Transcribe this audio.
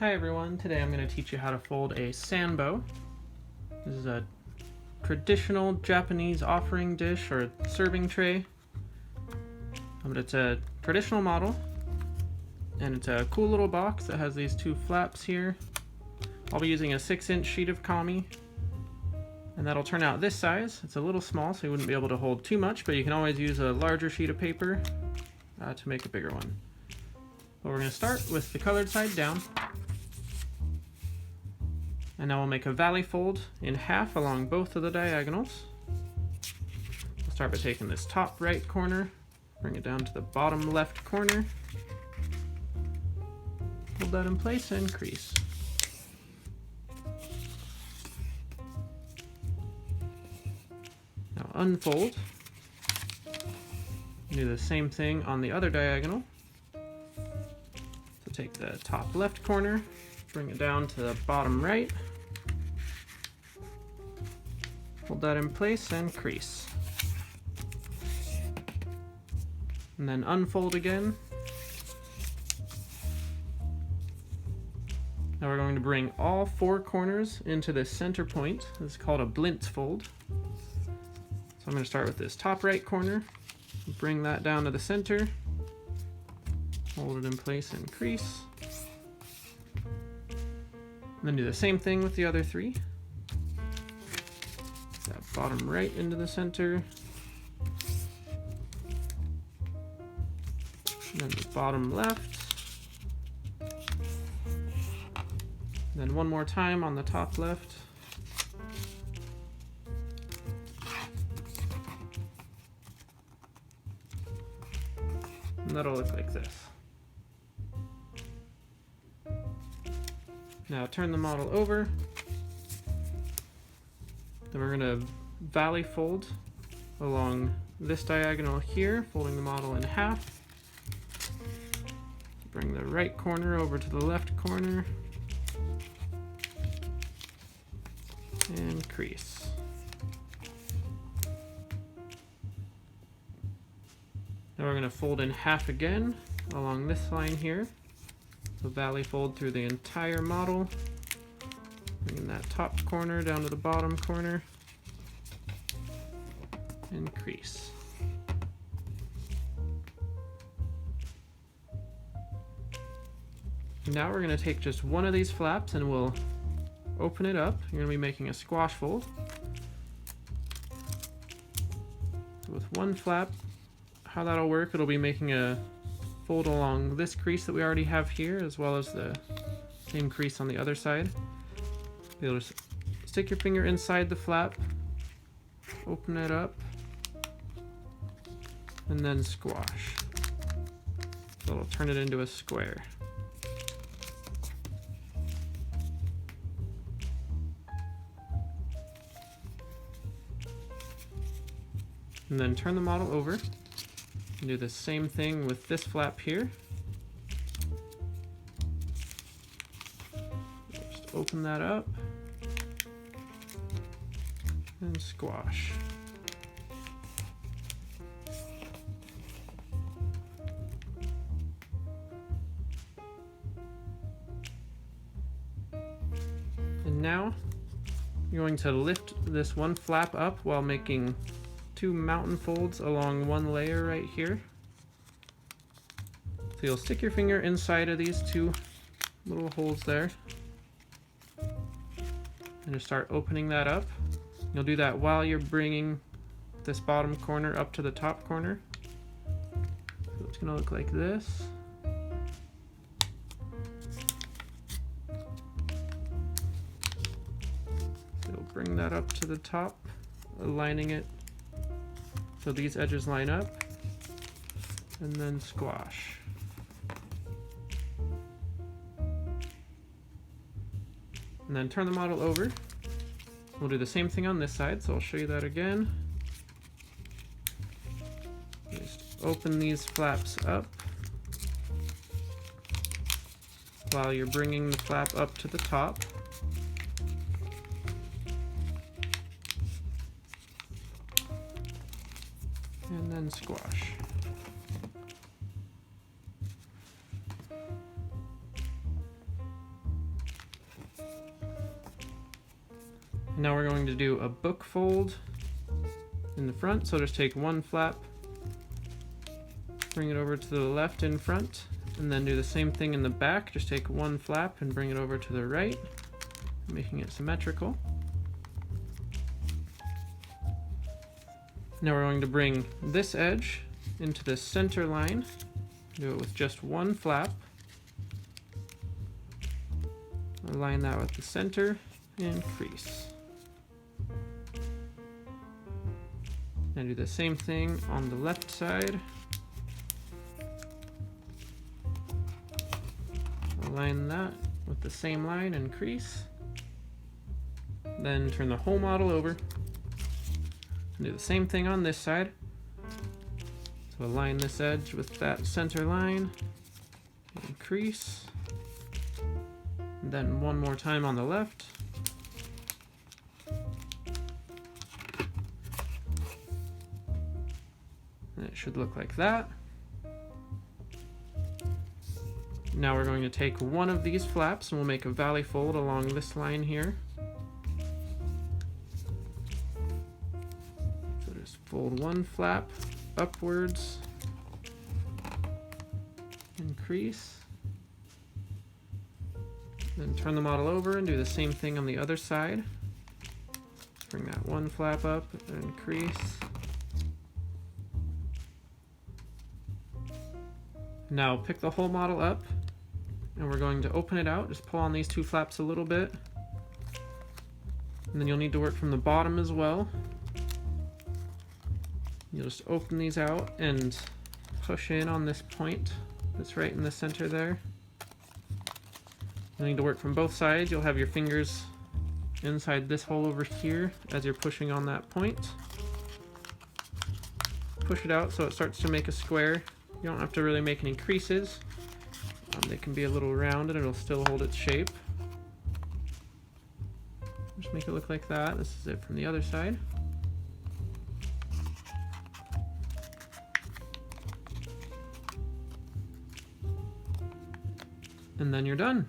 Hi everyone, today I'm going to teach you how to fold a Sanbow. This is a traditional Japanese offering dish or serving tray. But it's a traditional model, and it's a cool little box that has these two flaps here. I'll be using a 6-inch sheet of kami, and that'll turn out this size. It's a little small, so you wouldn't be able to hold too much, but you can always use a larger sheet of paper to make a bigger one. But we're going to start with the colored side down. And now we'll make a valley fold in half along both of the diagonals. We'll start by taking this top right corner, bring it down to the bottom left corner, hold that in place and crease. Now unfold. Do the same thing on the other diagonal. So take the top left corner, bring it down to the bottom right, hold that in place and crease. And then unfold again. Now we're going to bring all 4 corners into the center point. This is called a blintz fold. So I'm going to start with this top right corner, bring that down to the center, hold it in place and crease. And then do the same thing with the other 3. That bottom right into the center. And then the bottom left. And then one more time on the top left. And that'll look like this. Now turn the model over. Then we're going to valley fold along this diagonal here, folding the model in half. Bring the right corner over to the left corner. And crease. Now we're going to fold in half again along this line here. So valley fold through the entire model, bringing that top corner down to the bottom corner, and crease. Now we're going to take just one of these flaps and we'll open it up. You're going to be making a squash fold. So with one flap, how that'll work, it'll be making a fold along this crease that we already have here, as well as the same crease on the other side. You'll just stick your finger inside the flap, open it up, and then squash. So it'll turn it into a square. And then turn the model over. And do the same thing with this flap here. Just open that up and squash. And now you're going to lift this one flap up while making 2 mountain folds along one layer right here. So you'll stick your finger inside of these 2 little holes there and just start opening that up. You'll do that while you're bringing this bottom corner up to the top corner. So it's going to look like this. So you'll bring that up to the top, aligning it so these edges line up, and then squash. And then turn the model over. We'll do the same thing on this side, so I'll show you that again. Just open these flaps up while you're bringing the flap up to the top. And then squash. Now we're going to do a book fold in the front, so just take one flap, bring it over to the left in front, and then do the same thing in the back. Just take one flap and bring it over to the right, making it symmetrical. Now we're going to bring this edge into the center line, do it with just one flap, align that with the center, and crease. Now do the same thing on the left side. Align that with the same line and crease. Then turn the whole model over. And do the same thing on this side. So align this edge with that center line and crease. And then one more time on the left. And it should look like that. Now we're going to take one of these flaps and we'll make a valley fold along this line here. So just fold one flap upwards and crease. Then turn the model over and do the same thing on the other side. Bring that one flap up and crease. Now pick the whole model up and we're going to open it out. Just pull on these two flaps a little bit. And then you'll need to work from the bottom as well. You'll just open these out and push in on this point that's right in the center there. You'll need to work from both sides. You'll have your fingers inside this hole over here as you're pushing on that point. Push it out so it starts to make a square. You don't have to really make any creases. They can be a little rounded and it'll still hold its shape. Just make it look like that. This is it from the other side. And then you're done.